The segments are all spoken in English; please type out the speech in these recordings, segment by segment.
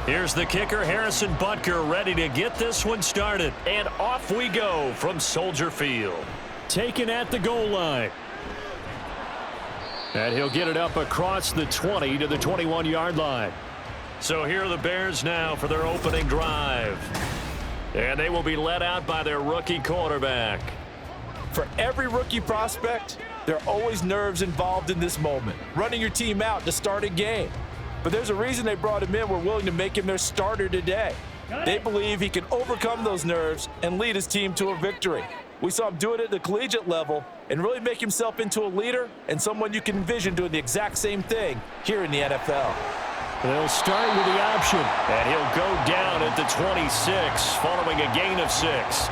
Here's the kicker, Harrison Butker, ready to get this one started. And off we go from Soldier Field. Taken at the goal line. And he'll get it up across the 20 to the 21-yard line. So here are the Bears now for their opening drive. And they will be led out by their rookie quarterback. For every rookie prospect, there are always nerves involved in this moment. Running your team out to start a game. But there's a reason they brought him in. We're willing to make him their starter today. They believe he can overcome those nerves and lead his team to a victory. We saw him do it at the collegiate level and really make himself into a leader and someone you can envision doing the exact same thing here in the NFL. They'll start with the option, and he'll go down at the 26 following a gain of 6.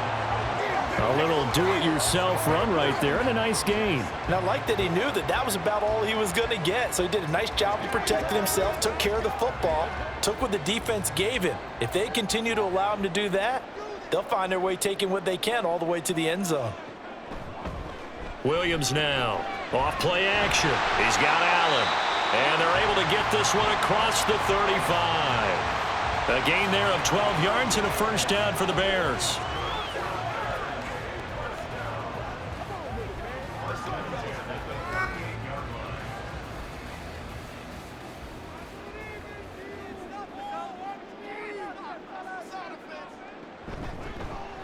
A little do-it-yourself run right there, and a nice gain. And I like that he knew that that was about all he was going to get. So he did a nice job of protecting himself, took care of the football, took what the defense gave him. If they continue to allow him to do that, they'll find their way taking what they can all the way to the end zone. Williams now. Off play action. He's got Allen. And they're able to get this one across the 35. A gain there of 12 yards and a first down for the Bears.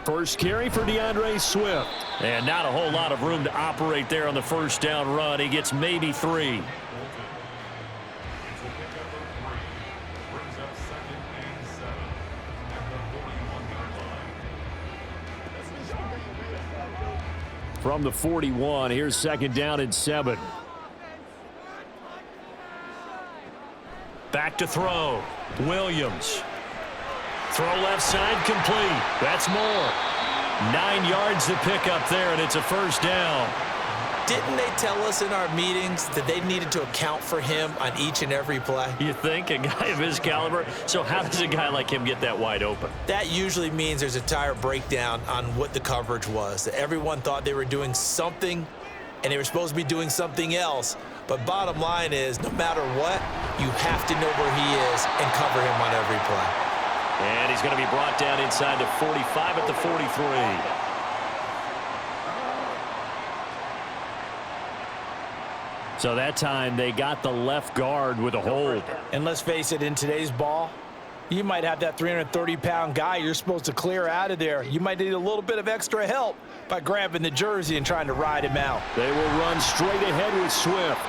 First carry for DeAndre Swift. And not a whole lot of room to operate there on the first down run. He gets maybe 3. From the 41, here's second down and 7. Back to throw. Williams. Throw left side complete. That's more. 9 yards to pick up there, and it's a first down. Didn't they tell us in our meetings that they needed to account for him on each and every play? You think? A guy of his caliber? So how does a guy like him get that wide open? That usually means there's a entire breakdown on what the coverage was. That everyone thought they were doing something, and they were supposed to be doing something else. But bottom line is, no matter what, you have to know where he is and cover him on every play. And he's going to be brought down inside the 45 at the 43. So that time they got the left guard with a hold. And let's face it, in today's ball, you might have that 330-pound guy you're supposed to clear out of there. You might need a little bit of extra help by grabbing the jersey and trying to ride him out. They will run straight ahead with Swift.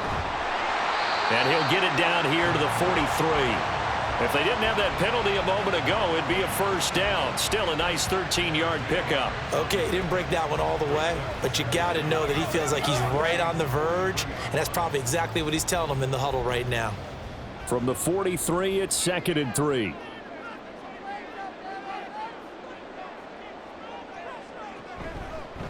And he'll get it down here to the 43. If they didn't have that penalty a moment ago, it'd be a first down. Still a nice 13-yard pickup. Okay, he didn't break that one all the way, but you got to know that he feels like he's right on the verge, and that's probably exactly what he's telling them in the huddle right now. From the 43, it's 2nd and 3.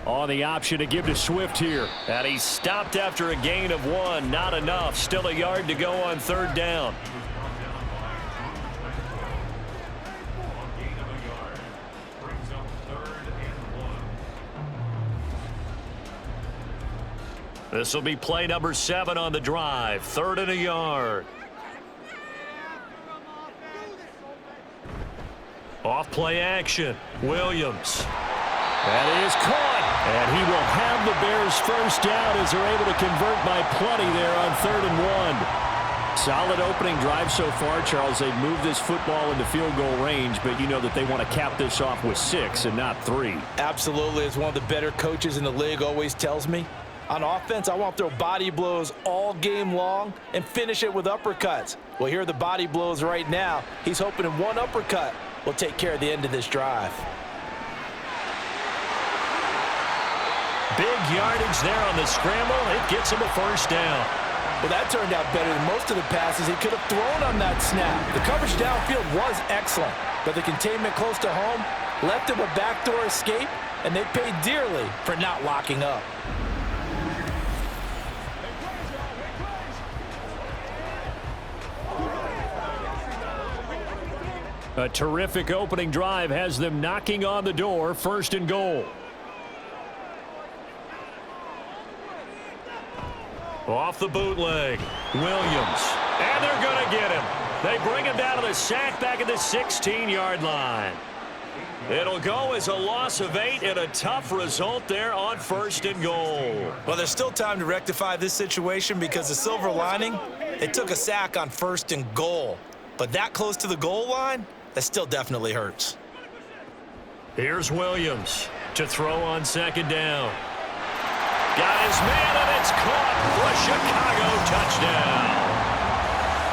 On the option to give to Swift here. And he's stopped after a gain of 1. Not enough. Still a yard to go on 3rd down. This will be play number 7 on the drive. 3rd and a yard. Off play action. Williams. That is caught. And he will have the Bears first down as they're able to convert by plenty there on 3rd and 1. Solid opening drive so far, Charles. They've moved this football into field goal range, but you know that they want to cap this off with 6 and not 3. Absolutely. As one of the better coaches in the league always tells me, on offense, I want to throw body blows all game long and finish it with uppercuts. Well, here are the body blows right now. He's hoping in one uppercut will take care of the end of this drive. Big yardage there on the scramble. It gets him a first down. Well, that turned out better than most of the passes he could have thrown on that snap. The coverage downfield was excellent, but the containment close to home left him a backdoor escape, and they paid dearly for not locking up. A terrific opening drive has them knocking on the door. 1st and goal. Off the bootleg. Williams. And they're going to get him. They bring him down to the sack back at the 16-yard line. It'll go as a loss of 8 and a tough result there on 1st and goal. Well, there's still time to rectify this situation because the silver lining, they took a sack on 1st and goal. But that close to the goal line, that still definitely hurts. Here's Williams to throw on 2nd down. Got his man, and it's caught for a Chicago touchdown.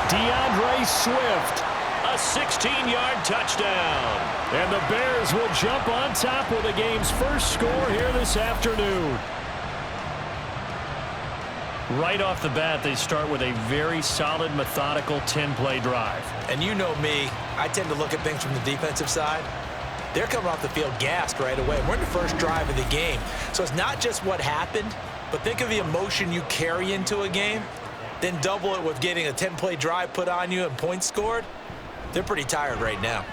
DeAndre Swift, a 16-yard touchdown. And the Bears will jump on top with the game's first score here this afternoon. Right off the bat, they start with a very solid, methodical 10-play drive. And you know me, I tend to look at things from the defensive side. They're coming off the field gassed right away. We're in the first drive of the game. So it's not just what happened, but think of the emotion you carry into a game, then double it with getting a 10-play drive put on you and points scored. They're pretty tired right now.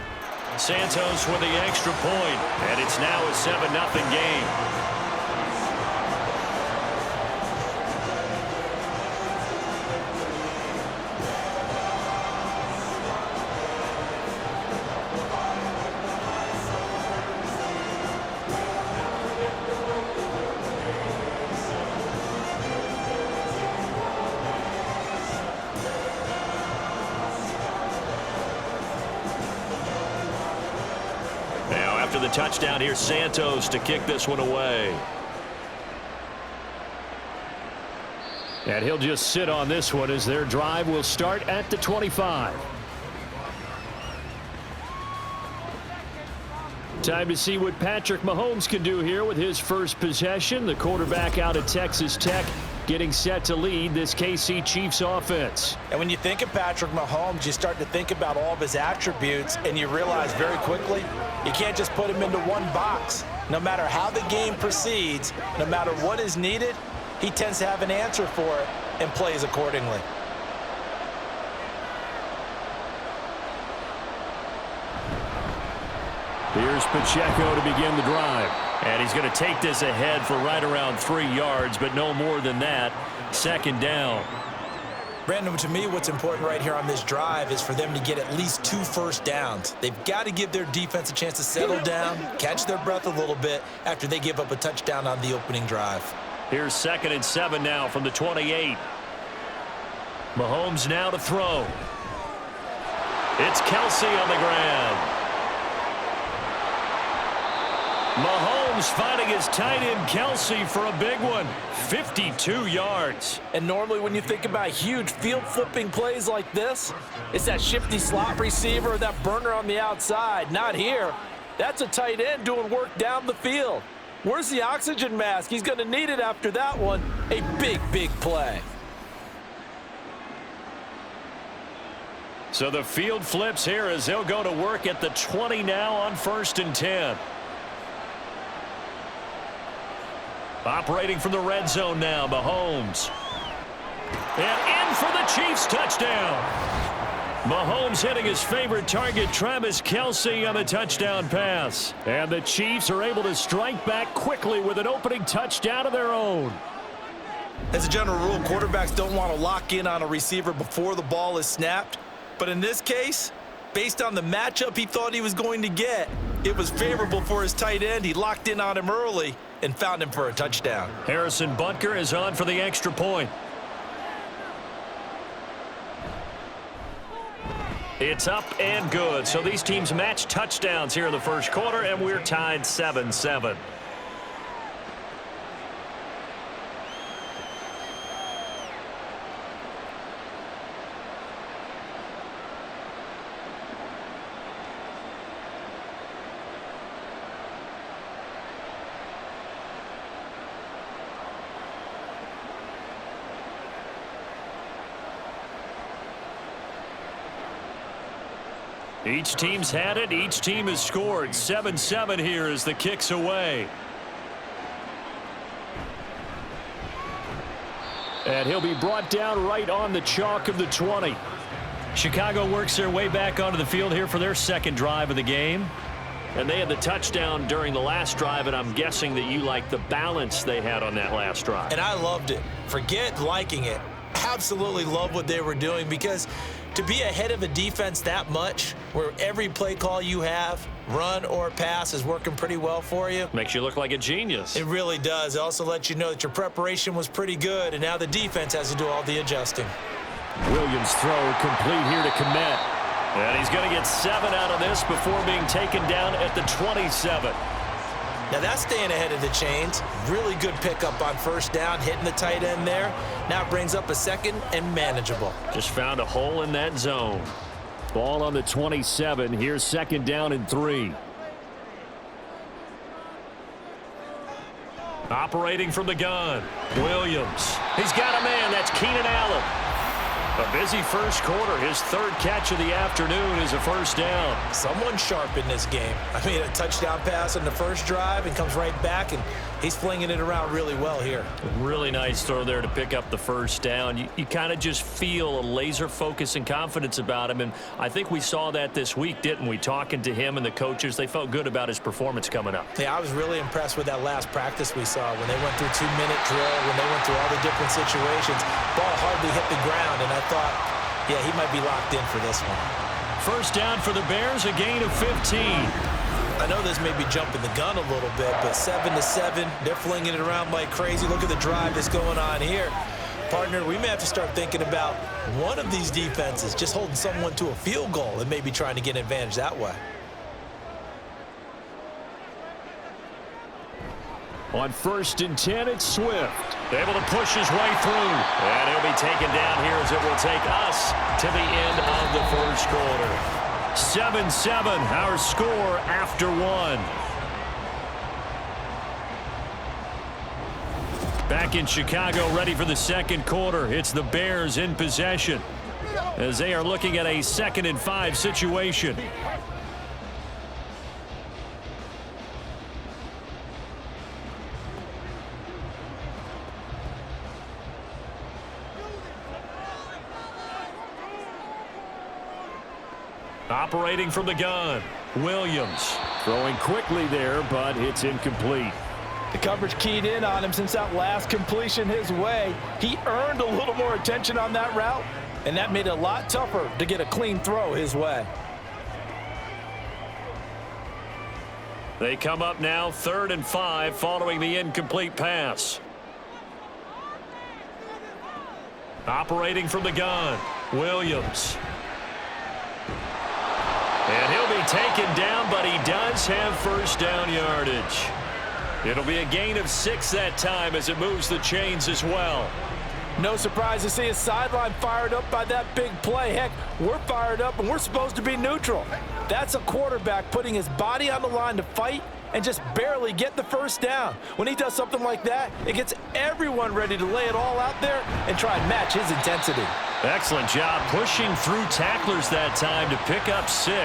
Santos with the extra point, and it's now a 7-0 game. After the touchdown, here's Santos to kick this one away. And he'll just sit on this one as their drive will start at the 25. Time to see what Patrick Mahomes can do here with his first possession. The quarterback out of Texas Tech getting set to lead this KC Chiefs offense. And when you think of Patrick Mahomes, you start to think about all of his attributes, and you realize very quickly you can't just put him into one box. No matter how the game proceeds, no matter what is needed, he tends to have an answer for it and plays accordingly. Here's Pacheco to begin the drive. And he's going to take this ahead for right around 3 yards, but no more than that. 2nd down. Brandon, to me, what's important right here on this drive is for them to get at least 2 first downs. They've got to give their defense a chance to settle down, catch their breath a little bit after they give up a touchdown on the opening drive. Here's 2nd and 7 now from the 28. Mahomes now to throw. It's Kelsey on the ground. Mahomes finding his tight end Kelsey for a big one. 52 yards. And normally when you think about huge field flipping plays like this, it's that shifty slot receiver or that burner on the outside. Not here. That's a tight end doing work down the field. Where's the oxygen mask? He's going to need it after that one. A big, big play. So the field flips here as they'll go to work at the 20 now on 1st and 10. Operating from the red zone now, Mahomes. And in for the Chiefs touchdown. Mahomes hitting his favorite target, Travis Kelce, on the touchdown pass. And the Chiefs are able to strike back quickly with an opening touchdown of their own. As a general rule, quarterbacks don't want to lock in on a receiver before the ball is snapped. But in this case, based on the matchup he thought he was going to get, it was favorable for his tight end. He locked in on him early and found him for a touchdown. Harrison Butker is on for the extra point. It's up and good. So these teams match touchdowns here in the first quarter, and we're tied 7-7. Each team's had it. Each team has scored. 7-7 here as the kick's away. And he'll be brought down right on the chalk of the 20. Chicago works their way back onto the field here for their second drive of the game. And they had the touchdown during the last drive, and I'm guessing that you like the balance they had on that last drive. And I loved it. Forget liking it. Absolutely love what they were doing because To be ahead of a defense that much, where every play call you have, run or pass, is working pretty well for you. Makes you look like a genius. It really does. It also lets you know that your preparation was pretty good, and now the defense has to do all the adjusting. Williams' throw complete here to Komet. And he's going to get 7 out of this before being taken down at the 27. Now that's staying ahead of the chains. Really good pickup on first down, hitting the tight end there. Now it brings up a second and manageable. Just found a hole in that zone. Ball on the 27. Here's second down and 3. Operating from the gun, Williams. He's got a man. That's Keenan Allen. A busy first quarter. His third catch of the afternoon is a first down. Someone sharp in this game. I mean, a touchdown pass on the first drive and comes right back, and he's flinging it around really well here. Really nice throw there to pick up the first down. You kind of just feel a laser focus and confidence about him, and I think we saw that this week, didn't we? Talking to him and the coaches, they felt good about his performance coming up. Yeah, I was really impressed with that last practice we saw when they went through 2-minute drill, when they went through all the different situations. Ball hardly hit the ground, and I thought, yeah, he might be locked in for this one. First down for the Bears, a gain of 15. I know this may be jumping the gun a little bit, but 7-7, they're flinging it around like crazy. Look at the drive that's going on here. Partner, we may have to start thinking about one of these defenses just holding someone to a field goal and maybe trying to get an advantage that way. On 1st and 10, it's Swift. Able to push his way through. And he'll be taken down here as it will take us to the end of the first quarter. 7-7, our score after 1. Back in Chicago, ready for the second quarter. It's the Bears in possession as they are looking at a 2nd and 5 situation. Operating from the gun, Williams. Throwing quickly there, but it's incomplete. The coverage keyed in on him since that last completion his way. He earned a little more attention on that route, and that made it a lot tougher to get a clean throw his way. They come up now 3rd and 5 following the incomplete pass. Operating from the gun, Williams. And he'll be taken down, but he does have first down yardage. It'll be a gain of 6 that time as it moves the chains as well. No surprise to see his sideline fired up by that big play. Heck, we're fired up, and we're supposed to be neutral. That's a quarterback putting his body on the line to fight and just barely get the first down. When he does something like that, it gets everyone ready to lay it all out there and try and match his intensity. Excellent job pushing through tacklers that time to pick up 6.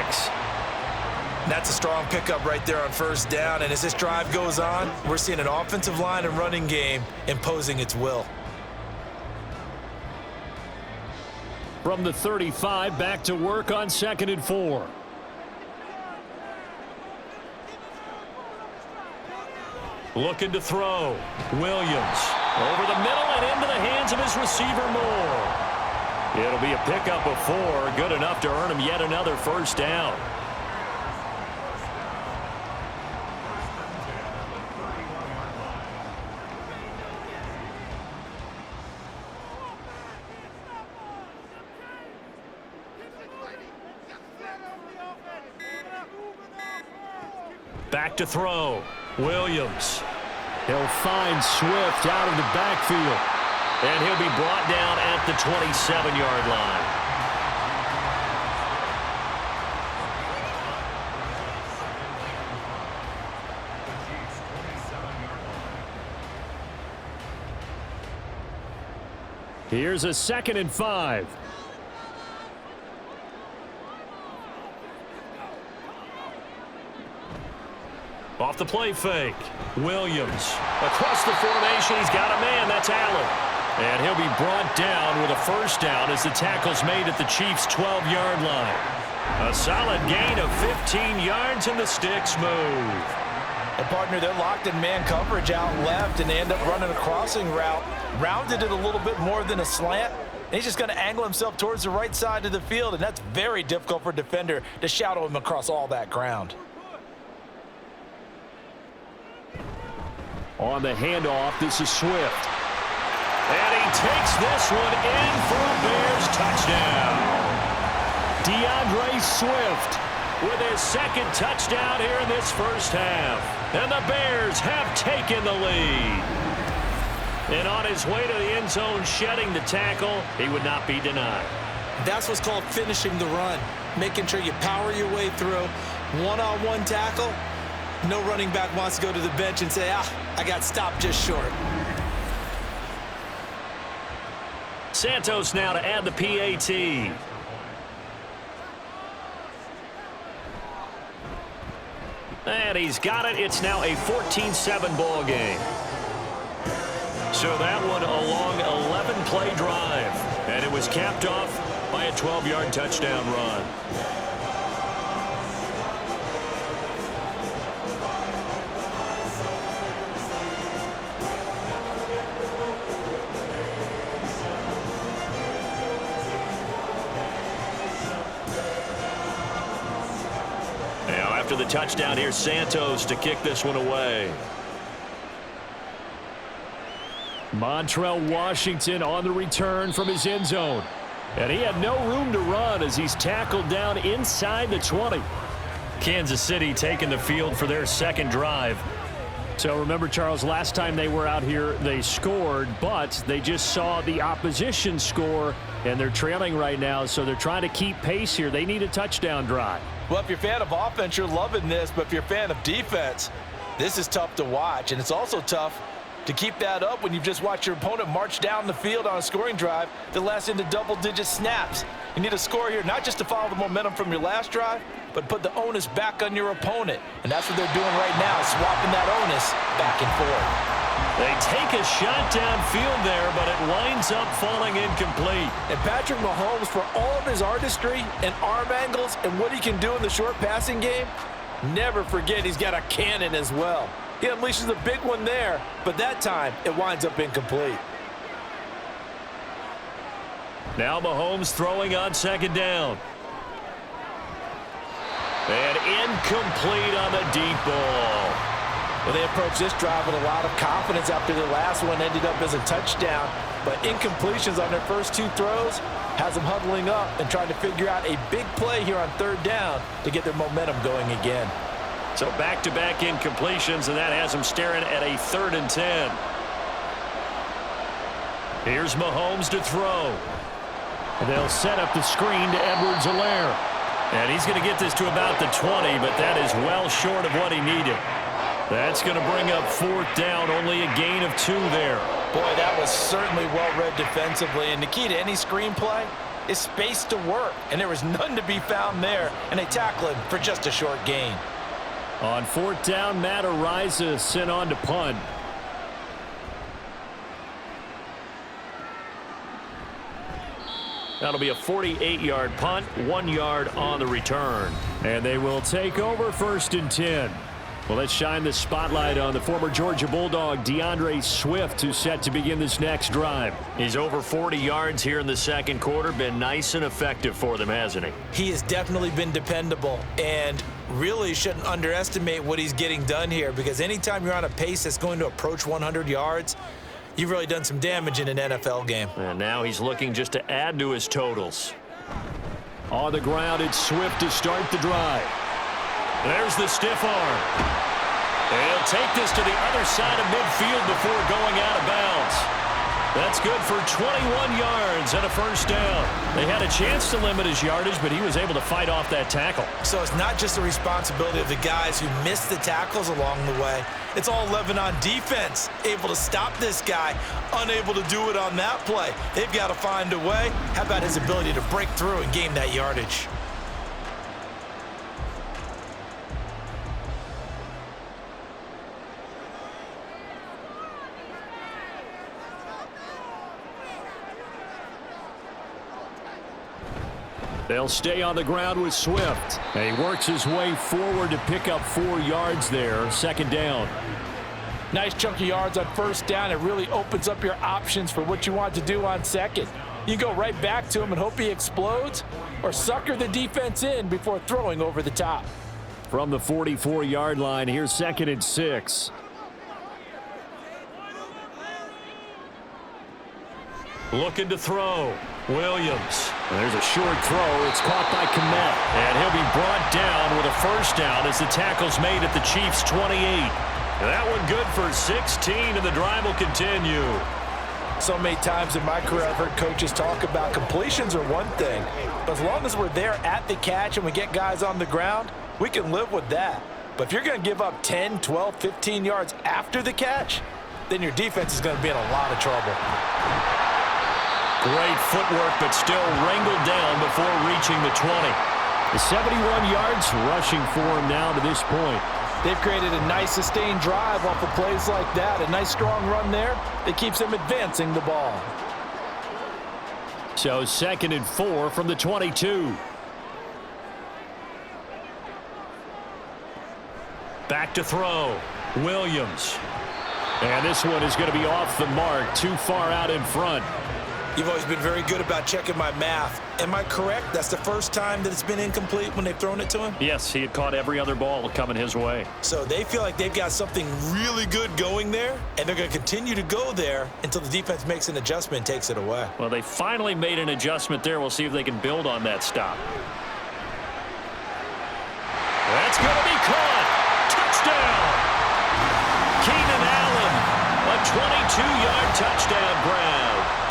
That's a strong pickup right there on first down, and as this drive goes on, we're seeing an offensive line and running game imposing its will. From the 35, back to work on 2nd and 4. Looking to throw. Williams over the middle and into the hands of his receiver Moore. It'll be a pickup of 4, good enough to earn him yet another first down. Back to throw. Williams. He'll find Swift out of the backfield. And he'll be brought down at the 27-yard line. Here's a 2nd and 5. Off the play fake. Williams. Across the formation, he's got a man. That's Allen. And he'll be brought down with a first down as the tackle's made at the Chiefs' 12-yard line. A solid gain of 15 yards, and the sticks move. And partner, they're locked in man coverage out left, and they end up running a crossing route. Rounded it a little bit more than a slant. And he's just going to angle himself towards the right side of the field, and that's very difficult for a defender to shadow him across all that ground. On the handoff, this is Swift. And he takes this one in for a Bears touchdown. DeAndre Swift with his second touchdown here in this first half. And the Bears have taken the lead. And on his way to the end zone, shedding the tackle, he would not be denied. That's what's called finishing the run, making sure you power your way through. One-on-one tackle, no running back wants to go to the bench and say, I got stopped just short. Santos now to add the PAT. And he's got it. It's now a 14-7 ball game. So that one a long 11-play drive. And it was capped off by a 12-yard touchdown run. Now after the touchdown, here's Santos to kick this one away. Montrell Washington on the return from his end zone. And he had no room to run as he's tackled down inside the 20. Kansas City taking the field for their second drive. So remember, Charles, last time they were out here, they scored, but they just saw the opposition score, and they're trailing right now, so they're trying to keep pace here. They need a touchdown drive. Well, if you're a fan of offense, you're loving this, but if you're a fan of defense, this is tough to watch, and it's also tough to keep that up when you've just watched your opponent march down the field on a scoring drive that lasts into double-digit snaps. You need a score here, not just to follow the momentum from your last drive, but put the onus back on your opponent. And that's what they're doing right now, swapping that onus back and forth. They take a shot downfield there, but it winds up falling incomplete. And Patrick Mahomes, for all of his artistry and arm angles and what he can do in the short passing game, never forget he's got a cannon as well. He unleashes a big one there, but that time it winds up incomplete. Now Mahomes throwing on second down. And incomplete on the deep ball. Well, they approached this drive with a lot of confidence after their last one ended up as a touchdown. But incompletions on their first two throws has them huddling up and trying to figure out a big play here on third down to get their momentum going again. So back-to-back incompletions, and that has them staring at a 3rd and 10. Here's Mahomes to throw. They'll set up the screen to Edwards-Helaire. And he's going to get this to about the 20, but that is well short of what he needed. That's going to bring up 4th down, only a gain of 2 there. Boy, that was certainly well-read defensively, and the key to any screenplay is space to work, and there was none to be found there, and they tackle him for just a short gain. On 4th down, Matt Araiza sent on to punt. That'll be a 48-yard punt, 1 yard on the return. And they will take over 1st and 10. Well, let's shine the spotlight on the former Georgia Bulldog, DeAndre Swift, who's set to begin this next drive. He's over 40 yards here in the second quarter. Been nice and effective for them, hasn't he? He has definitely been dependable, and really shouldn't underestimate what he's getting done here, because anytime you're on a pace that's going to approach 100 yards, you've really done some damage in an NFL game. And now he's looking just to add to his totals. On the ground, it's Swift to start the drive. There's the stiff arm. He'll take this to the other side of midfield before going out of bounds. That's good for 21 yards and a 1st down. They had a chance to limit his yardage, but he was able to fight off that tackle. So it's not just the responsibility of the guys who missed the tackles along the way. It's all 11 on defense, able to stop this guy, unable to do it on that play. They've got to find a way. How about his ability to break through and gain that yardage? They'll stay on the ground with Swift. And he works his way forward to pick up 4 yards there. 2nd down. Nice chunk of yards on 1st down. It really opens up your options for what you want to do on 2nd. You go right back to him and hope he explodes, or sucker the defense in before throwing over the top. From the 44-yard line, here's 2nd and 6. Looking to throw. Williams. And there's a short throw. It's caught by Kmet. And he'll be brought down with a first down as the tackle's made at the Chiefs' 28. That one good for 16, and the drive will continue. So many times in my career I've heard coaches talk about completions are one thing, but as long as we're there at the catch and we get guys on the ground, we can live with that. But if you're going to give up 10, 12, 15 yards after the catch, then your defense is going to be in a lot of trouble. Great footwork, but still wrangled down before reaching the 20. The 71 yards rushing for him now to this point. They've created a nice sustained drive off of plays like that. A nice strong run there that keeps them advancing the ball. So 2nd and 4 from the 22. Back to throw. Williams. And this one is going to be off the mark, too far out in front. You've always been very good about checking my math. Am I correct? That's the first time that it's been incomplete when they've thrown it to him? Yes, he had caught every other ball coming his way. So they feel like they've got something really good going there, and they're going to continue to go there until the defense makes an adjustment and takes it away. Well, they finally made an adjustment there. We'll see if they can build on that stop. That's going to be caught. Touchdown. Keenan Allen, a 22-yard touchdown grab.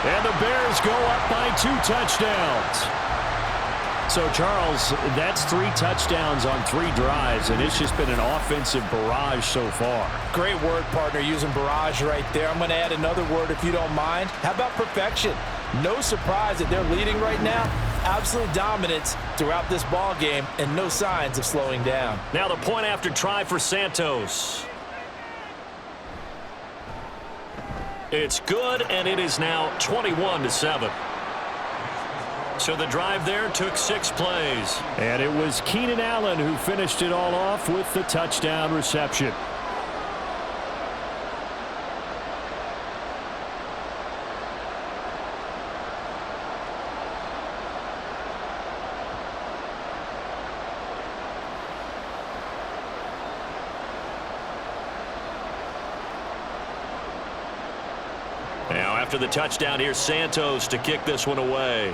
And the Bears go up by 2 touchdowns. So, Charles, that's 3 touchdowns on 3 drives, and it's just been an offensive barrage so far. Great word, partner, using barrage right there. I'm going to add another word if you don't mind. How about perfection? No surprise that they're leading right now. Absolute dominance throughout this ball game, and no signs of slowing down. Now the point after try for Santos. It's good, and it is now 21-7. So the drive there took 6 plays. And it was Keenan Allen who finished it all off with the touchdown reception. Now after the touchdown, here's Santos to kick this one away.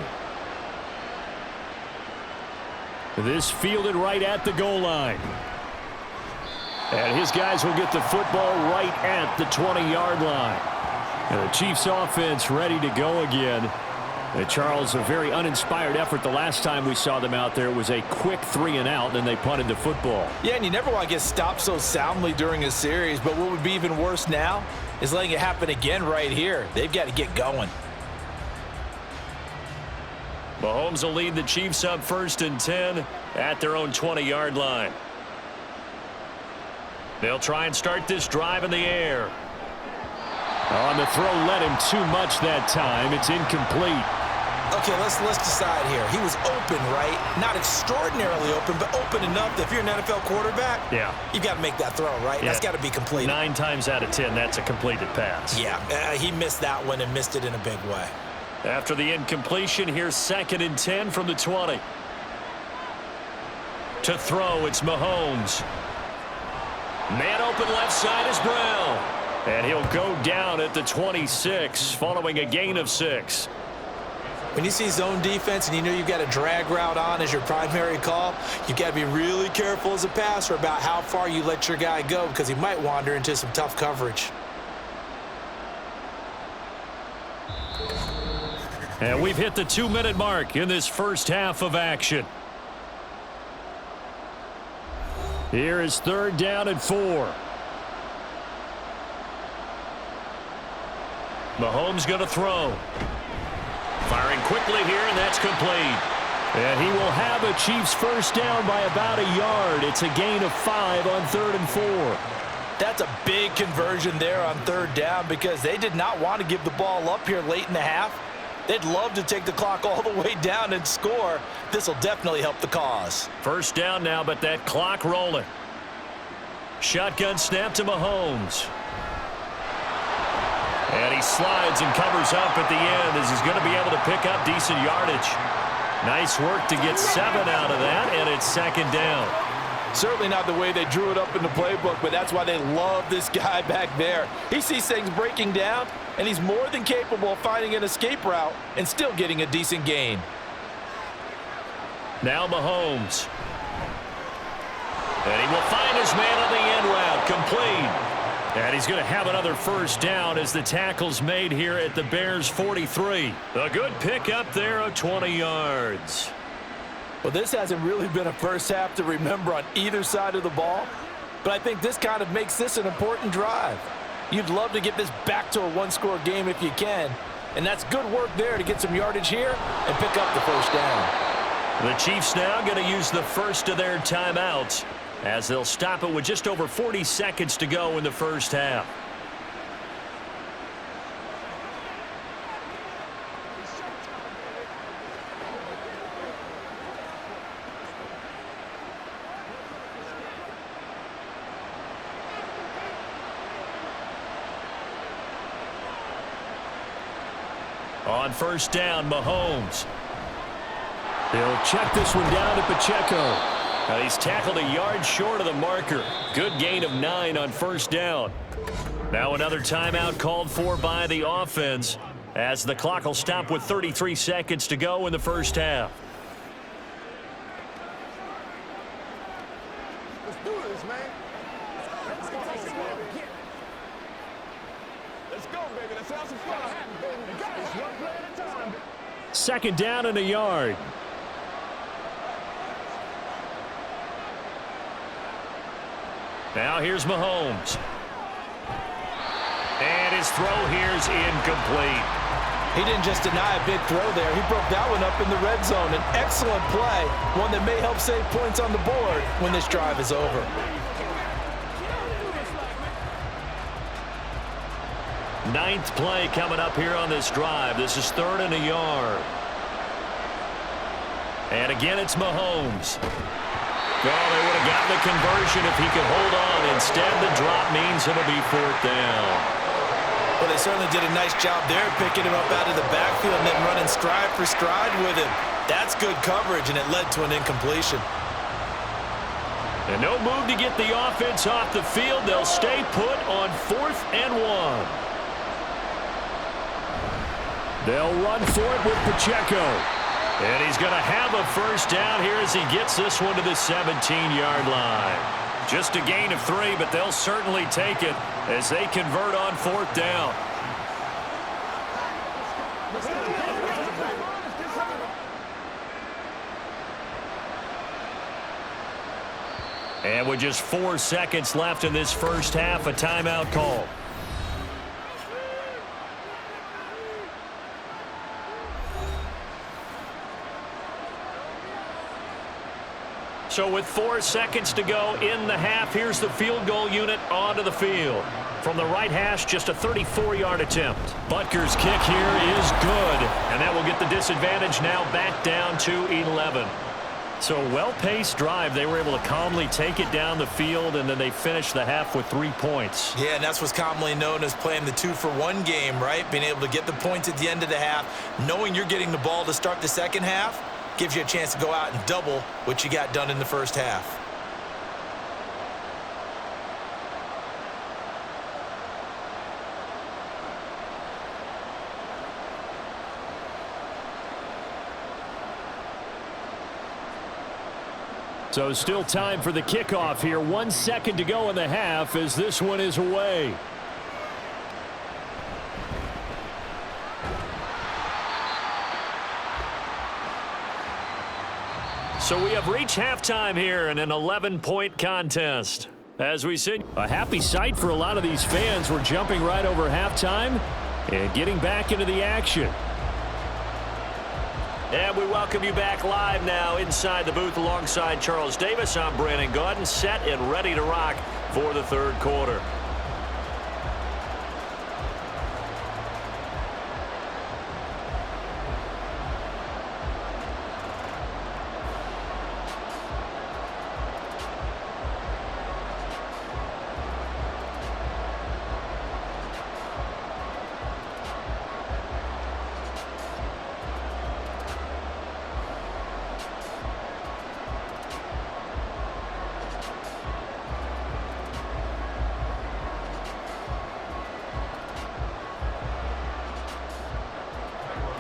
This fielded right at the goal line. And his guys will get the football right at the 20-yard line. And the Chiefs offense ready to go again. And Charles, a very uninspired effort. The last time we saw them out there was a quick 3-and-out, and they punted the football. Yeah, and you never want to get stopped so soundly during a series, but what would be even worse now is letting it happen again right here. They've got to get going. Mahomes will lead the Chiefs up 1st and 10 at their own 20-yard line. They'll try and start this drive in the air. On the throw, led him too much that time. It's incomplete. Okay, let's decide here. He was open, right? Not extraordinarily open, but open enough that if you're an NFL quarterback, yeah, you've got to make that throw, right? Yeah. That's got to be completed. 9 times out of 10, that's a completed pass. Yeah, he missed that one and missed it in a big way. After the incompletion, here's 2nd and 10 from the 20. To throw, it's Mahomes. Man open left side is Brown. And he'll go down at the 26 following a gain of 6. When you see zone defense and you know you've got a drag route on as your primary call, you've got to be really careful as a passer about how far you let your guy go because he might wander into some tough coverage. And we've hit the 2-minute mark in this first half of action. Here is 3rd down and 4. Mahomes going to throw. Firing quickly here, and that's complete. And he will have a Chiefs first down by about a yard. It's a gain of 5 on 3rd and 4. That's a big conversion there on 3rd down because they did not want to give the ball up here late in the half. They'd love to take the clock all the way down and score. This will definitely help the cause. First down now, but that clock rolling. Shotgun snap to Mahomes. And he slides and covers up at the end as he's going to be able to pick up decent yardage. Nice work to get 7 out of that, and it's second down. Certainly not the way they drew it up in the playbook, but that's why they love this guy back there. He sees things breaking down, and he's more than capable of finding an escape route and still getting a decent gain. Now Mahomes. And he will find his man on the end route, complete. And he's going to have another first down as the tackle's made here at the Bears' 43. A good pickup there of 20 yards. Well, this hasn't really been a first half to remember on either side of the ball, but I think this kind of makes this an important drive. You'd love to get this back to a one-score game if you can, and that's good work there to get some yardage here and pick up the first down. The Chiefs now going to use the first of their timeouts as they'll stop it with just over 40 seconds to go in the first half. On first down, Mahomes. He'll check this one down to Pacheco. He's tackled a yard short of the marker. Good gain of 9 on first down. Now another timeout called for by the offense as the clock will stop with 33 seconds to go in the first half. Let's do this, man. Let's go, baby. Let's have some fun. It's one play at a time. Second down and a yard. Now here's Mahomes. And his throw here's incomplete. He didn't just deny a big throw there. He broke that one up in the red zone. An excellent play, one that may help save points on the board when this drive is over. Ninth play coming up here on this drive. This is 3rd and a yard. And again, it's Mahomes. Oh, they would have gotten the conversion if he could hold on. Instead, the drop means it'll be 4th down. Well, they certainly did a nice job there, picking him up out of the backfield and then running stride for stride with him. That's good coverage, and it led to an incompletion. And no move to get the offense off the field. They'll stay put on 4th and 1. They'll run for it with Pacheco. And he's going to have a first down here as he gets this one to the 17-yard line. Just a gain of 3, but they'll certainly take it as they convert on 4th down. And with just 4 seconds left in this first half, a timeout call. So with 4 seconds to go in the half, here's the field goal unit onto the field. From the right hash, just a 34-yard attempt. Butker's kick here is good, and that will get the disadvantage now back down to 11. So well-paced drive. They were able to calmly take it down the field, and then they finished the half with 3 points. Yeah, and that's what's commonly known as playing the 2-for-1 game, right? Being able to get the points at the end of the half, knowing you're getting the ball to start the second half, gives you a chance to go out and double what you got done in the first half. So still time for the kickoff here. 1 second to go in the half as this one is away. So we have reached halftime here in an 11-point contest. As we said, a happy sight for a lot of these fans. We're jumping right over halftime and getting back into the action. And we welcome you back live now inside the booth alongside Charles Davis. I'm Brandon Gaudin, set and ready to rock for the third quarter.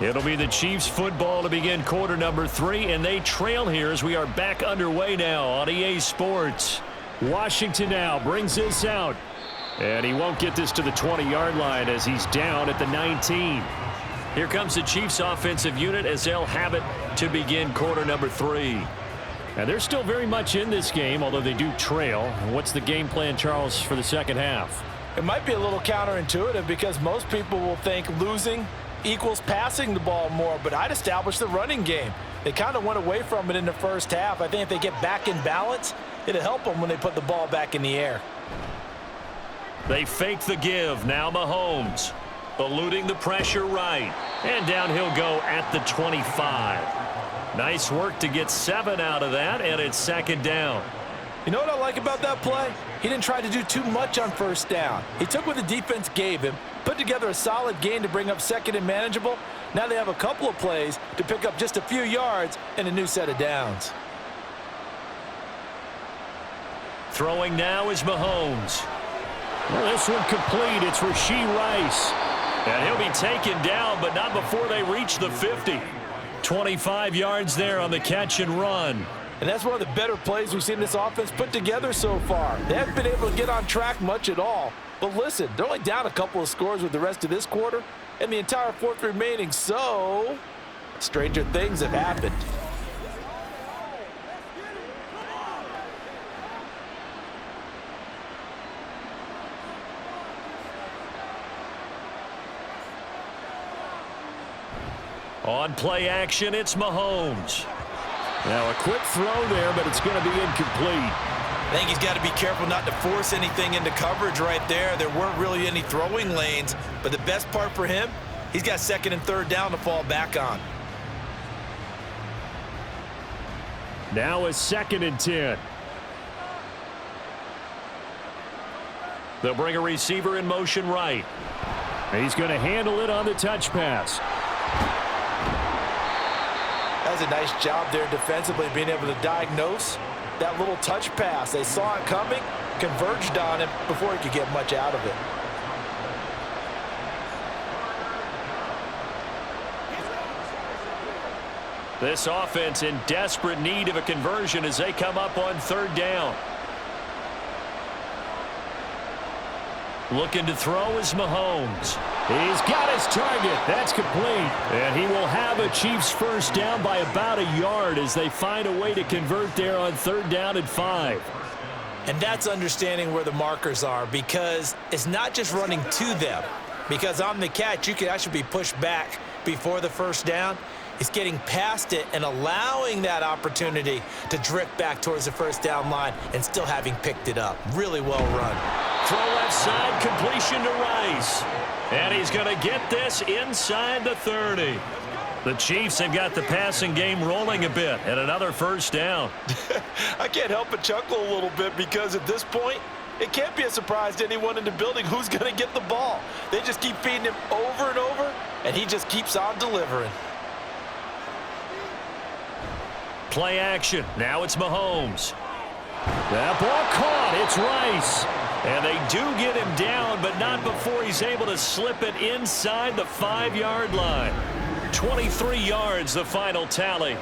It'll be the Chiefs football to begin quarter number 3, and they trail here as we are back underway now on EA Sports. Washington now brings this out, and he won't get this to the 20-yard line as he's down at the 19. Here comes the Chiefs offensive unit as they'll have it to begin quarter number 3. And they're still very much in this game, although they do trail. What's the game plan, Charles, for the second half? It might be a little counterintuitive because most people will think losing equals passing the ball more, but I'd establish the running game. They kind of went away from it in the first half. I think if they get back in balance, it'll help them when they put the ball back in the air. They fake the give. Now Mahomes eluding the pressure right. And down he'll go at the 25. Nice work to get 7 out of that, and it's second down. You know what I like about that play? He didn't try to do too much on first down. He took what the defense gave him, put together a solid gain to bring up second and manageable. Now they have a couple of plays to pick up just a few yards and a new set of downs. Throwing now is Mahomes. Well, this one complete. It's Rashee Rice. And he'll be taken down, but not before they reach the 50. 25 yards there on the catch and run. And that's one of the better plays we've seen this offense put together so far. They haven't been able to get on track much at all. But listen, they're only down a couple of scores with the rest of this quarter and the entire fourth remaining, so stranger things have happened. On play action, it's Mahomes. Now a quick throw there, but it's going to be incomplete. I think he's got to be careful not to force anything into coverage right there. There weren't really any throwing lanes, but the best part for him, he's got second and third down to fall back on. Now a second and 10. They'll bring a receiver in motion right. He's going to handle it on the touch pass. That was a nice job there defensively, being able to diagnose that little touch pass. They saw it coming, converged on him before he could get much out of it. This offense in desperate need of a conversion as they come up on third down. Looking to throw is Mahomes. He's got his target. That's complete. And he will have a Chiefs first down by about a yard as they find a way to convert there on third down and 5. And that's understanding where the markers are, because it's not just running to them. Because on the catch, you can actually be pushed back before the first down. It's getting past it and allowing that opportunity to drift back towards the first down line and still having picked it up. Really well run. Throw left side, completion to Rice. And he's going to get this inside the 30. The Chiefs have got the passing game rolling a bit, and another first down. I can't help but chuckle a little bit because at this point, it can't be a surprise to anyone in the building who's going to get the ball. They just keep feeding him over and over, and he just keeps on delivering. Play action. Now it's Mahomes. That ball caught. It's Rice. And they do get him down, but not before he's able to slip it inside the 5-yard line. 23 yards, the final tally.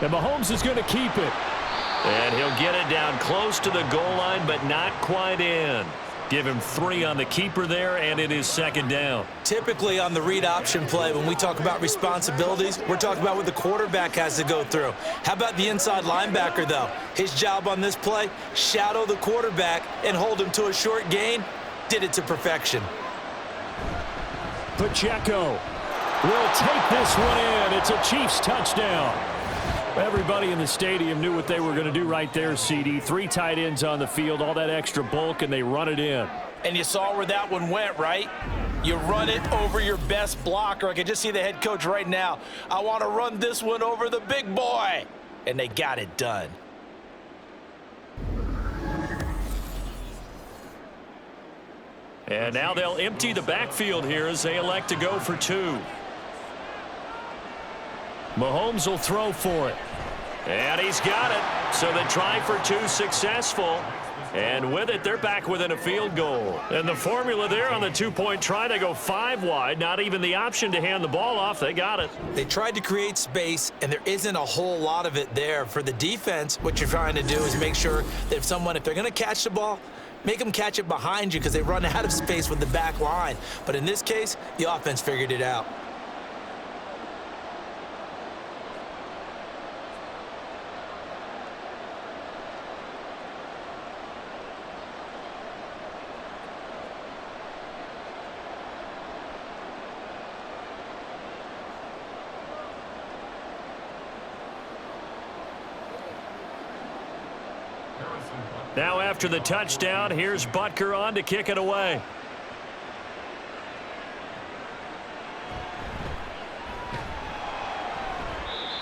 And Mahomes is going to keep it. And he'll get it down close to the goal line, but not quite in. Give him 3 on the keeper there, and it is second down. Typically on the read option play, when we talk about responsibilities, we're talking about what the quarterback has to go through. How about the inside linebacker, though? His job on this play, shadow the quarterback and hold him to a short gain. Did it to perfection. Pacheco will take this one in. It's a Chiefs touchdown. Everybody in the stadium knew what they were going to do right there, CD. 3 tight ends on the field, all that extra bulk, and they run it in. And you saw where that one went, right? You run it over your best blocker. I can just see the head coach right now. I want to run this one over the big boy. And they got it done. And now they'll empty the backfield here as they elect to go for 2. Mahomes will throw for it. And he's got it. So the try for 2 successful. And with it, they're back within a field goal. And the formula there on the 2-point try, they go 5 wide. Not even the option to hand the ball off. They got it. They tried to create space, and there isn't a whole lot of it there. For the defense, what you're trying to do is make sure that if they're going to catch the ball, make them catch it behind you because they run out of space with the back line. But in this case, the offense figured it out. Now after the touchdown, here's Butker on to kick it away.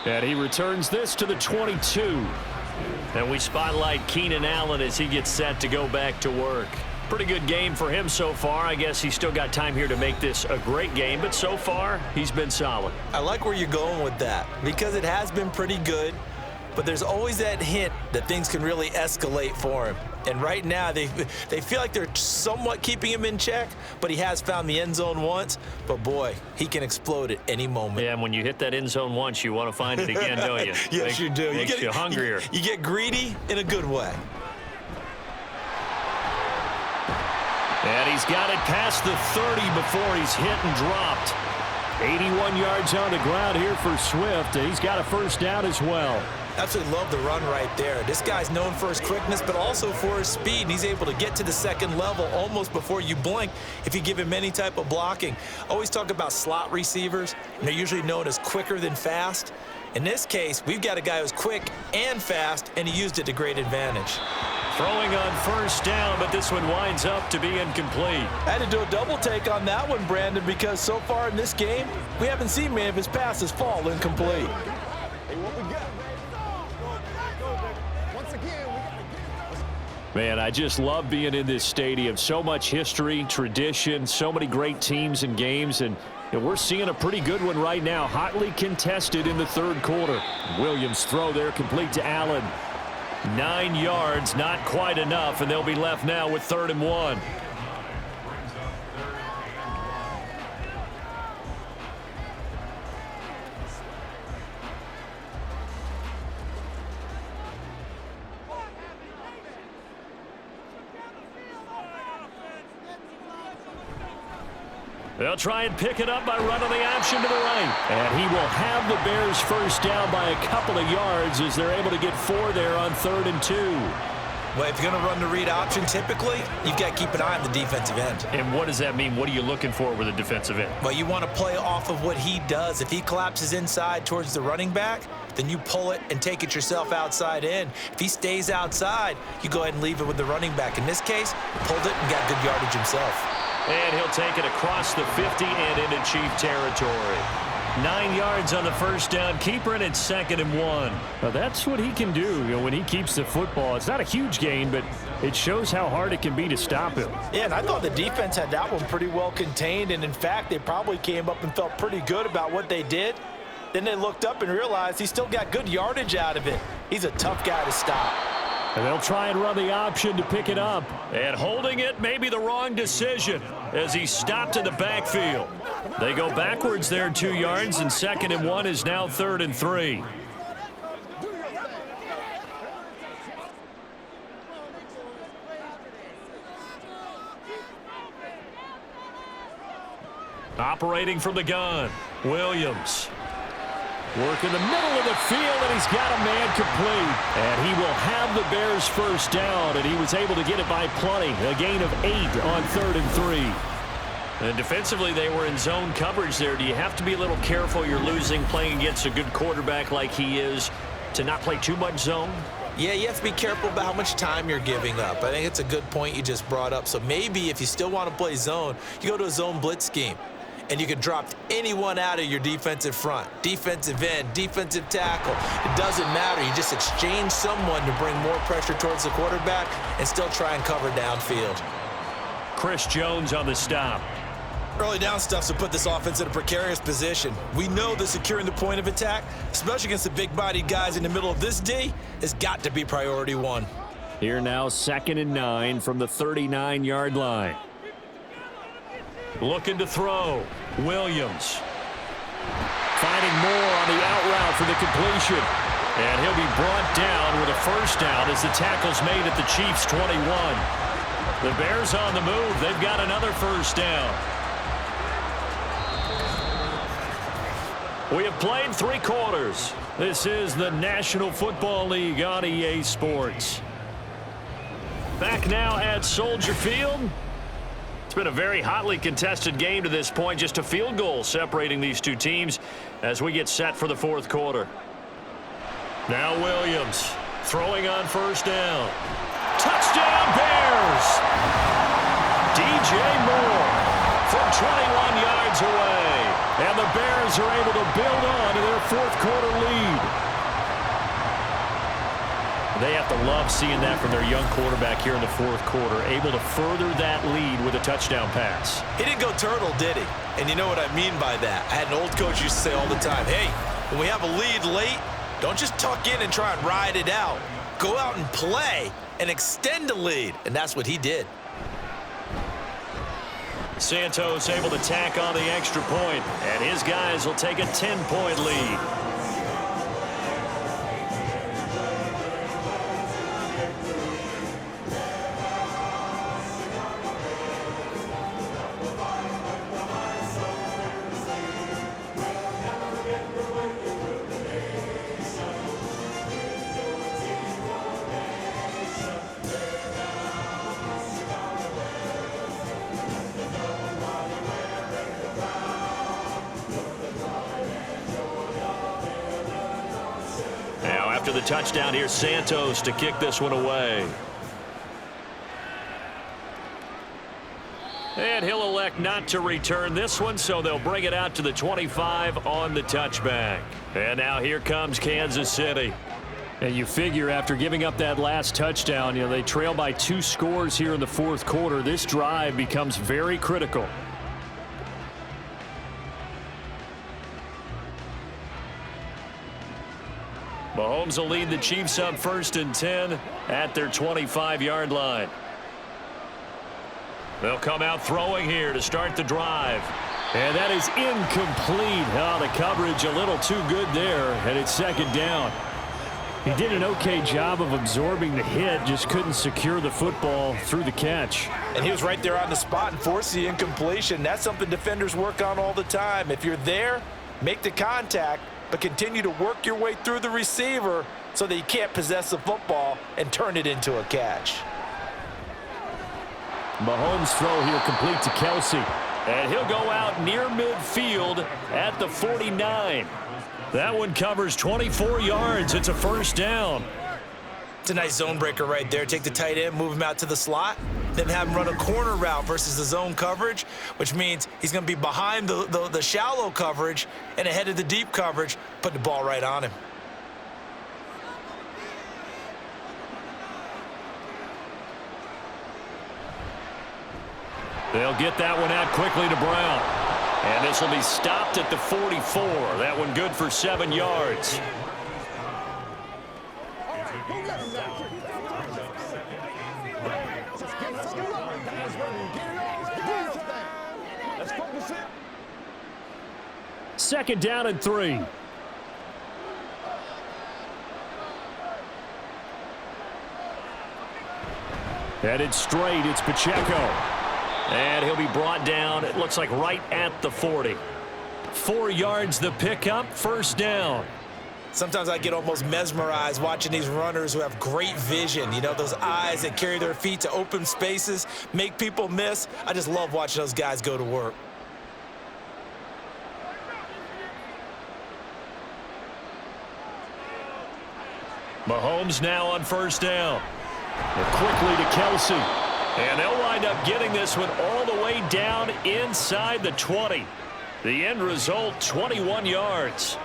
And he returns this to the 22. And we spotlight Keenan Allen as he gets set to go back to work. Pretty good game for him so far. I guess he's still got time here to make this a great game, but so far he's been solid. I like where you're going with that because it has been pretty good. But there's always that hint that things can really escalate for him. And right now, they feel like they're somewhat keeping him in check, but he has found the end zone once. But, boy, he can explode at any moment. Yeah, and when you hit that end zone once, you want to find it again, don't you? Yes, you do. Makes you hungrier. You get greedy in a good way. And he's got it past the 30 before he's hit and dropped. 81 yards on the ground here for Swift, and he's got a first down as well. Absolutely love the run right there. This guy's known for his quickness, but also for his speed. And he's able to get to the second level almost before you blink if you give him any type of blocking. Always talk about slot receivers, and they're usually known as quicker than fast. In this case, we've got a guy who's quick and fast, and he used it to great advantage. Throwing on first down, but this one winds up to be incomplete. I had to do a double take on that one, Brandon, because so far in this game, we haven't seen many of his passes fall incomplete. Hey, what we got? Once again, we got. Man, I just love being in this stadium. So much history, tradition, so many great teams and games, and we're seeing a pretty good one right now. Hotly contested in the third quarter. Williams' throw there complete to Allen. 9 yards, not quite enough, and they'll be left now with 3rd and 1. They'll try and pick it up by running the option to the right. And he will have the Bears first down by a couple of yards as they're able to get 4 there on 3rd and 2. Well, if you're going to run the read option, typically, you've got to keep an eye on the defensive end. And what does that mean? What are you looking for with a defensive end? Well, you want to play off of what he does. If he collapses inside towards the running back, then you pull it and take it yourself outside in. If he stays outside, you go ahead and leave it with the running back. In this case, pulled it and got good yardage himself. And he'll take it across the 50 and into Chief territory. 9 yards on the first down. Keeper in at 2nd and 1. Now that's what he can do, when he keeps the football. It's not a huge gain, but it shows how hard it can be to stop him. Yeah, and I thought the defense had that one pretty well contained, and in fact, they probably came up and felt pretty good about what they did. Then they looked up and realized he still got good yardage out of it. He's a tough guy to stop. And they'll try and run the option to pick it up. And holding it may be the wrong decision as he stopped in the backfield. They go backwards there 2 yards, and 2nd and 1 is now 3rd and 3. Operating from the gun, Williams. Work in the middle of the field, and he's got a man complete. And he will have the Bears first down, and he was able to get it by plenty. A gain of 8 on 3rd and 3. And defensively, they were in zone coverage there. Do you have to be a little careful? You're losing playing against a good quarterback like he is to not play too much zone? Yeah, you have to be careful about how much time you're giving up. I think it's a good point you just brought up. So maybe if you still want to play zone, you go to a zone blitz scheme. And you can drop anyone out of your defensive front, defensive end, defensive tackle. It doesn't matter. You just exchange someone to bring more pressure towards the quarterback and still try and cover downfield. Chris Jones on the stop. Early down stuff to put this offense in a precarious position. We know that securing the point of attack, especially against the big-bodied guys in the middle of this D, has got to be priority one. Here now, 2nd and 9 from the 39-yard line. Looking to throw. Williams. Finding more on the out route for the completion. And he'll be brought down with a first down as the tackle's made at the Chiefs' 21. The Bears on the move. They've got another first down. We have played 3 quarters. This is the National Football League on EA Sports. Back now at Soldier Field. It's been a very hotly contested game to this point. Just a field goal separating these two teams as we get set for the 4th quarter. Now Williams throwing on first down. Touchdown Bears! DJ Moore from 21 yards away. And the Bears are able to build on to their 4th quarter lead. They have to love seeing that from their young quarterback here in the 4th quarter, able to further that lead with a touchdown pass. He didn't go turtle, did he? And you know what I mean by that. I had an old coach used to say all the time, hey, when we have a lead late, don't just tuck in and try and ride it out. Go out and play and extend the lead. And that's what he did. Santos able to tack on the extra point, and his guys will take a 10-point lead. After the touchdown, here's Santos to kick this one away. And he'll elect not to return this one, so they'll bring it out to the 25 on the touchback. And now here comes Kansas City. And you figure after giving up that last touchdown, they trail by 2 scores here in the 4th quarter. This drive becomes very critical. Mahomes will lead the Chiefs up 1st and 10 at their 25-yard line. They'll come out throwing here to start the drive. And that is incomplete. Oh, the coverage a little too good there, and it's 2nd down. He did an okay job of absorbing the hit, just couldn't secure the football through the catch. And he was right there on the spot and forced the incompletion. That's something defenders work on all the time. If you're there, make the contact, but continue to work your way through the receiver so that you can't possess the football and turn it into a catch. Mahomes' throw here complete to Kelsey. And he'll go out near midfield at the 49. That one covers 24 yards. It's a first down. It's a nice zone breaker right there. Take the tight end, move him out to the slot, then have him run a corner route versus the zone coverage, which means he's going to be behind the shallow coverage and ahead of the deep coverage, put the ball right on him. They'll get that one out quickly to Brown. And this will be stopped at the 44. That one good for 7 yards. Second down and 3. Headed straight, it's Pacheco. And he'll be brought down, it looks like right at the 40. 4 yards the pickup, first down. Sometimes I get almost mesmerized watching these runners who have great vision. You know, those eyes that carry their feet to open spaces, make people miss. I just love watching those guys go to work. Mahomes now on first down. And quickly to Kelsey. And they'll wind up getting this one all the way down inside the 20. The end result, 21 yards.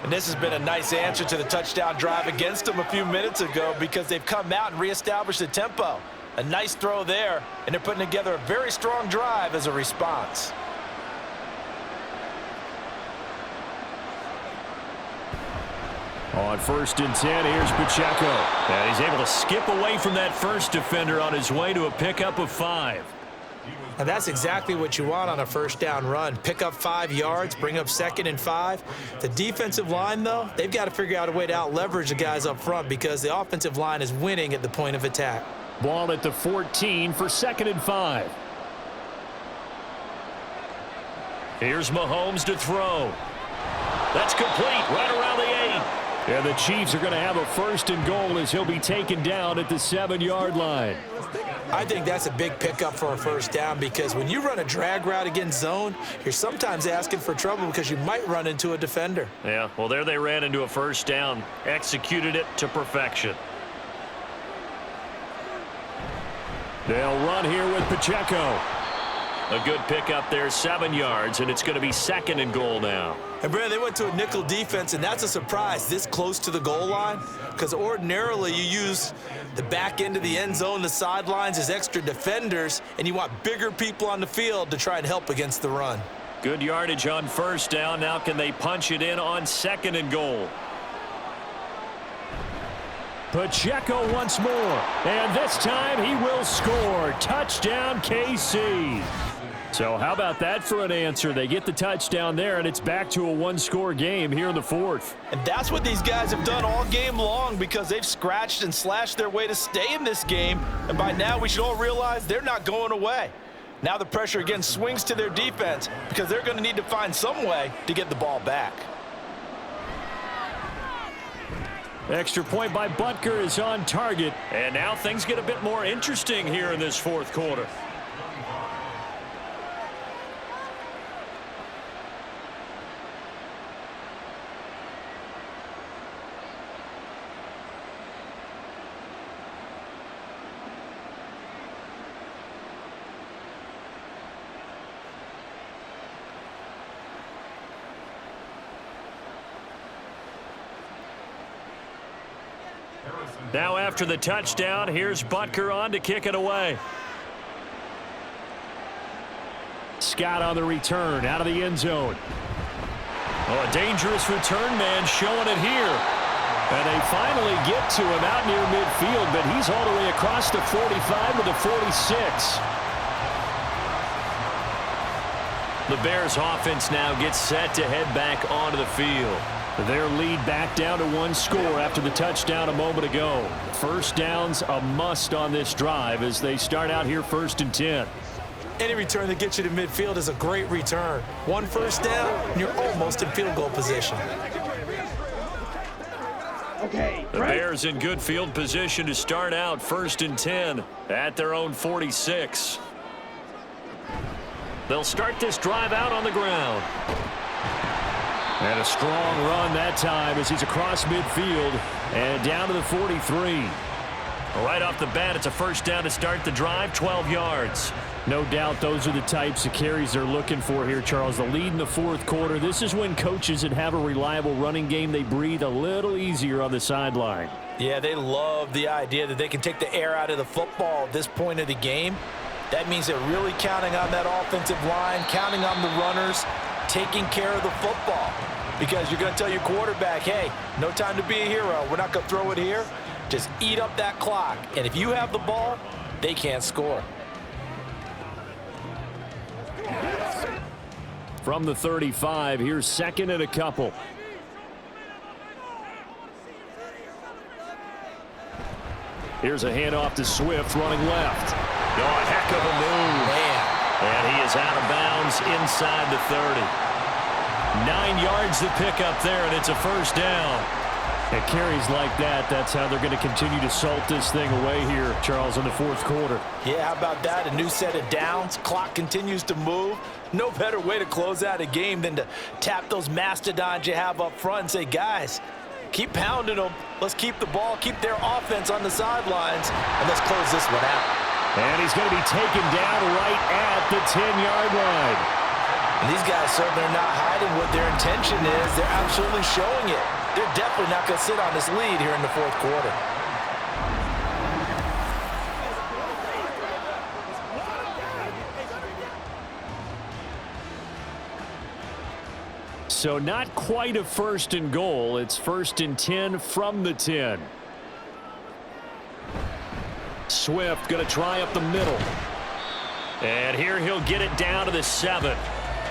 And this has been a nice answer to the touchdown drive against them a few minutes ago because they've come out and reestablished the tempo. A nice throw there, and they're putting together a very strong drive as a response. On 1st and 10, here's Pacheco. And he's able to skip away from that first defender on his way to a pickup of 5. And that's exactly what you want on a first down run. Pick up 5 yards, bring up 2nd and 5. The defensive line, though, they've got to figure out a way to out-leverage the guys up front because the offensive line is winning at the point of attack. Ball at the 14 for 2nd and 5. Here's Mahomes to throw. That's complete right around the 8. And the Chiefs are going to have a 1st and goal as he'll be taken down at the 7-yard line. I think that's a big pickup for a first down because when you run a drag route against zone, you're sometimes asking for trouble because you might run into a defender. Yeah, well, there they ran into a first down, executed it to perfection. They'll run here with Pacheco. A good pickup there, 7 yards, and it's going to be 2nd and goal now. And, Brad, they went to a nickel defense, and that's a surprise this close to the goal line because ordinarily you use the back end of the end zone, the sidelines as extra defenders, and you want bigger people on the field to try and help against the run. Good yardage on first down. Now can they punch it in on 2nd and goal? Pacheco once more, and this time he will score. Touchdown, KC. So how about that for an answer? They get the touchdown there, and it's back to a one-score game here in the 4th. And that's what these guys have done all game long because they've scratched and slashed their way to stay in this game. And by now we should all realize they're not going away. Now the pressure again swings to their defense because they're going to need to find some way to get the ball back. Extra point by Butker is on target. And now things get a bit more interesting here in this 4th quarter. Now after the touchdown, here's Butker on to kick it away. Scott on the return out of the end zone. Oh, a dangerous return man showing it here. And they finally get to him out near midfield, but he's all the way across the 45 to the 46. The Bears offense now gets set to head back onto the field. Their lead back down to 1 score after the touchdown a moment ago. First down's a must on this drive as they start out here 1st and 10. Any return that gets you to midfield is a great return. 1 first down, and you're almost in field goal position. Okay, the Bears in good field position to start out 1st and 10 at their own 46. They'll start this drive out on the ground. And a strong run that time as he's across midfield and down to the 43. Right off the bat, it's a first down to start the drive, 12 yards. No doubt those are the types of carries they're looking for here, Charles. The lead in the 4th quarter. This is when coaches that have a reliable running game, they breathe a little easier on the sideline. Yeah, they love the idea that they can take the air out of the football at this point of the game. That means they're really counting on that offensive line, counting on the runners, taking care of the football. Because you're going to tell your quarterback, hey, no time to be a hero. We're not going to throw it here. Just eat up that clock. And if you have the ball, they can't score. From the 35, here's 2nd and a couple. Here's a handoff to Swift running left. Oh, a heck of a move. Man. And he is out of bounds inside the 30. 9 yards to pick up there, and it's a first down. At carries like that, that's how they're going to continue to salt this thing away here, Charles, in the 4th quarter. Yeah, how about that? A new set of downs. Clock continues to move. No better way to close out a game than to tap those mastodons you have up front and say, guys, keep pounding them. Let's keep the ball, keep their offense on the sidelines, and let's close this one out. And he's going to be taken down right at the 10-yard line. And these guys certainly are not hiding what their intention is. They're absolutely showing it. They're definitely not going to sit on this lead here in the 4th quarter. So not quite a 1st and goal. It's 1st and 10 from the 10. Swift going to try up the middle. And here he'll get it down to the 7.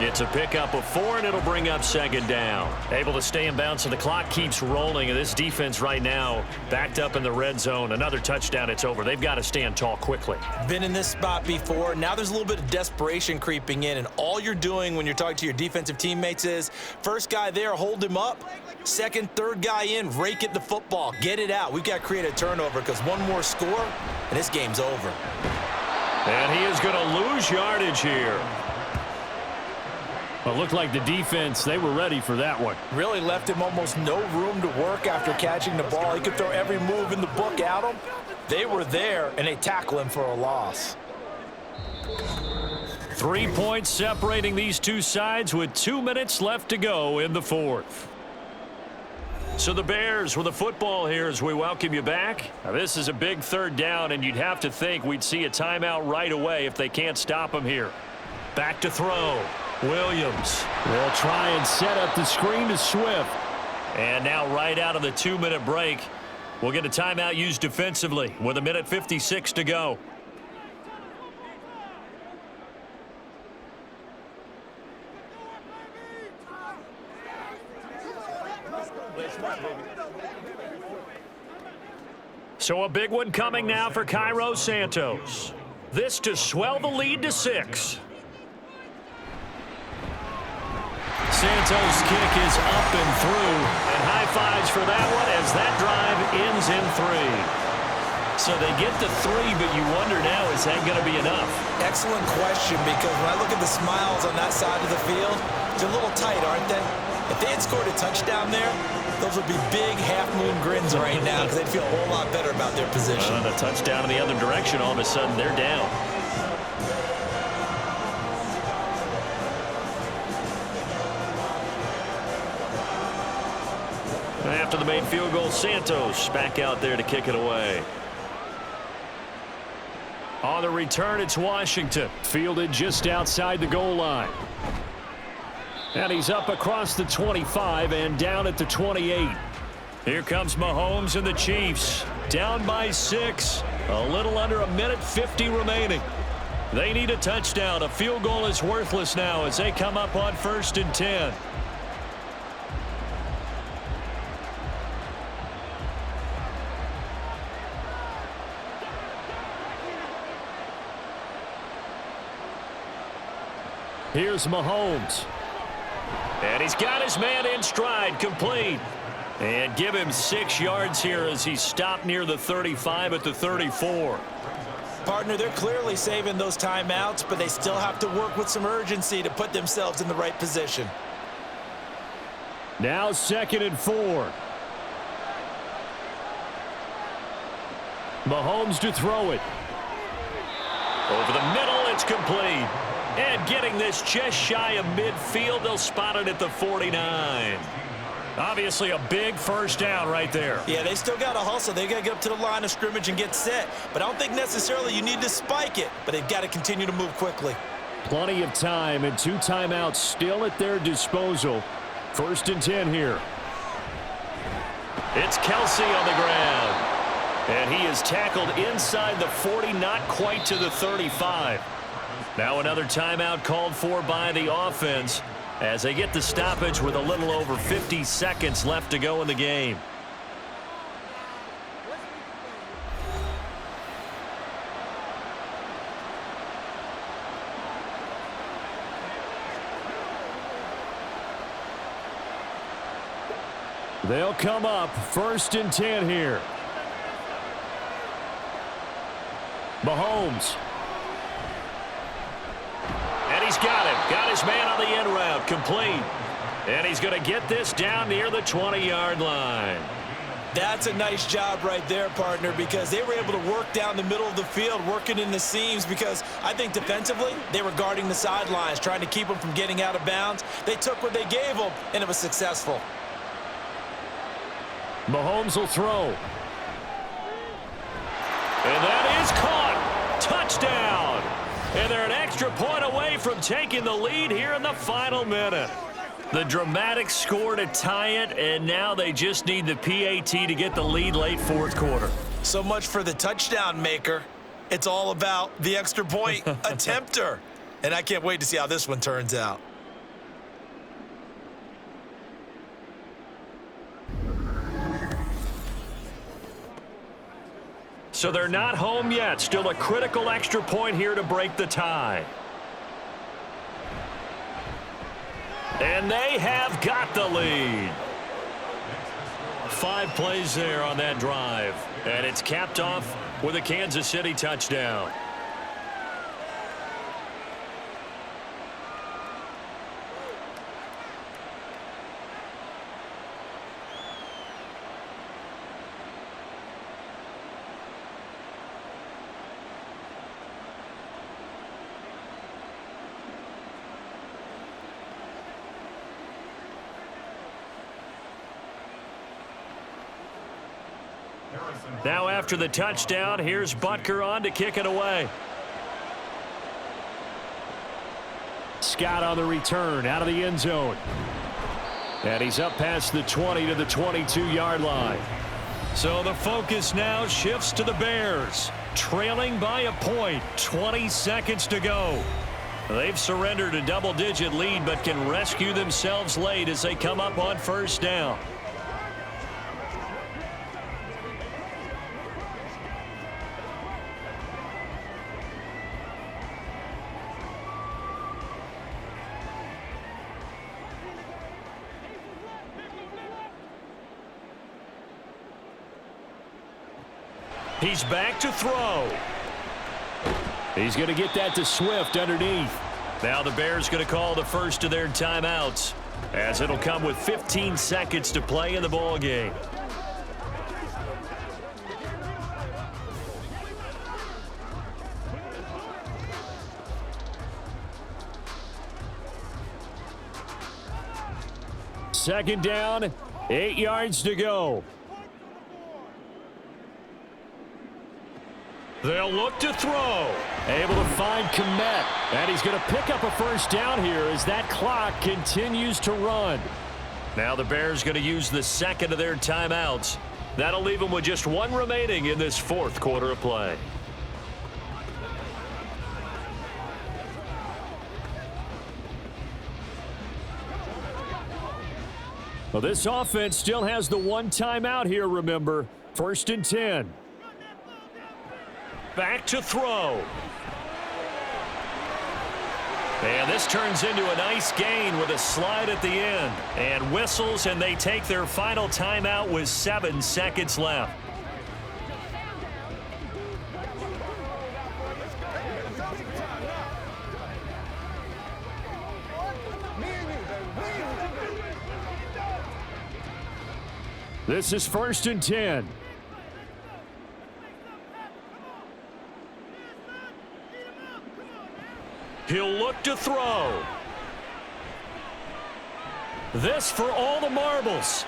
It's a pickup of 4, and it'll bring up 2nd down. Able to stay in bounds, and the clock keeps rolling. And this defense right now backed up in the red zone. Another touchdown, it's over. They've got to stand tall quickly. Been in this spot before. Now there's a little bit of desperation creeping in, and all you're doing when you're talking to your defensive teammates is first guy there, hold him up. Second, third guy in, rake at the football. Get it out. We've got to create a turnover because one more score, and this game's over. And he is going to lose yardage here. Well, it looked like the defense, they were ready for that one. Really left him almost no room to work after catching the ball. He could throw every move in the book at him. They were there, and they tackle him for a loss. 3 points separating these two sides with 2 minutes left to go in the 4th. So the Bears with the football here as we welcome you back. Now, this is a big 3rd down, and you'd have to think we'd see a timeout right away if they can't stop him here. Back to throw. Williams will try and set up the screen to Swift. And now right out of the 2-minute break, we'll get a timeout used defensively with 1:56 to go. So a big one coming now for Cairo Santos. This to swell the lead to 6. Santos' kick is up and through, and high fives for that one as that drive ends in 3. So they get to 3, but you wonder now, is that going to be enough? Excellent question, because when I look at the smiles on that side of the field, they're a little tight, aren't they? If they had scored a touchdown there, those would be big half-moon grins right now because they'd feel a whole lot better about their position. A touchdown in the other direction, all of a sudden they're down. After the main field goal, Santos back out there to kick it away. On the return, it's Washington. Fielded just outside the goal line. And he's up across the 25 and down at the 28. Here comes Mahomes and the Chiefs. Down by 6. A little under 1:50 remaining. They need a touchdown. A field goal is worthless now as they come up on 1st and 10. Here's Mahomes. And he's got his man in stride, complete. And give him 6 yards here as he's stopped near the 35 at the 34. Partner, they're clearly saving those timeouts, but they still have to work with some urgency to put themselves in the right position. Now 2nd and 4. Mahomes to throw it. Over the middle, it's complete. And getting this just shy of midfield, they'll spot it at the 49. Obviously a big 1st down right there. Yeah, they still got to hustle. They got to get up to the line of scrimmage and get set. But I don't think necessarily you need to spike it. But they've got to continue to move quickly. Plenty of time and 2 timeouts still at their disposal. 1st and 10 here. It's Kelsey on the ground. And he is tackled inside the 40, not quite to the 35. Now another timeout called for by the offense as they get the stoppage with a little over 50 seconds left to go in the game. They'll come up 1st and 10 here. Mahomes. And he's got him. Got his man on the end route. Complete. And he's going to get this down near the 20-yard line. That's a nice job right there, partner, because they were able to work down the middle of the field, working in the seams, because I think defensively they were guarding the sidelines, trying to keep them from getting out of bounds. They took what they gave them, and it was successful. Mahomes will throw. And that is caught. Touchdown. And they're an extra point away from taking the lead here in the final minute. The dramatic score to tie it, and now they just need the PAT to get the lead late fourth quarter. So much for the touchdown maker. It's all about the extra point attempter. And I can't wait to see how this one turns out. So they're not home yet. Still a critical extra point here to break the tie. And they have got the lead. 5 plays there on that drive. And it's capped off with a Kansas City touchdown. Now after the touchdown, here's Butker on to kick it away. Scott on the return out of the end zone. And he's up past the 20 to the 22-yard line. So the focus now shifts to the Bears. Trailing by a point, 20 seconds to go. They've surrendered a double-digit lead but can rescue themselves late as they come up on first down. He's back to throw. He's going to get that to Swift underneath. Now the Bears going to call the first of their timeouts, as it'll come with 15 seconds to play in the ball game. Second down, 8 yards to go. They'll look to throw. Able to find Kmet. And he's going to pick up a first down here as that clock continues to run. Now the Bears going to use the second of their timeouts. That'll leave them with just 1 remaining in this fourth quarter of play. Well, this offense still has the 1 timeout here, remember. 1st and 10. Back to throw. And this turns into a nice gain with a slide at the end. And whistles, and they take their final timeout with 7 seconds left. This is 1st and 10. He'll look to throw. This for all the marbles.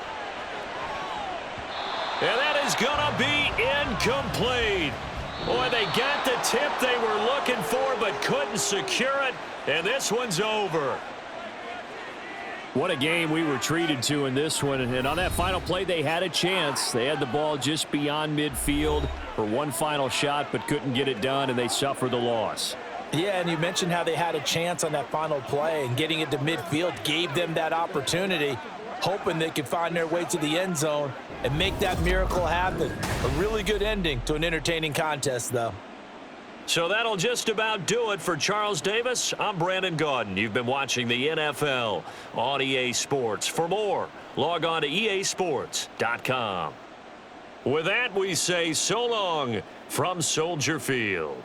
And that is going to be incomplete. Boy, they got the tip they were looking for but couldn't secure it. And this one's over. What a game we were treated to in this one. And on that final play, they had a chance. They had the ball just beyond midfield for one final shot but couldn't get it done, and they suffered the loss. Yeah, and you mentioned how they had a chance on that final play, and getting it to midfield gave them that opportunity, hoping they could find their way to the end zone and make that miracle happen. A really good ending to an entertaining contest, though. So that'll just about do it for Charles Davis. I'm Brandon Gaudin. You've been watching the NFL on EA Sports. For more, log on to easports.com. With that, we say so long from Soldier Field.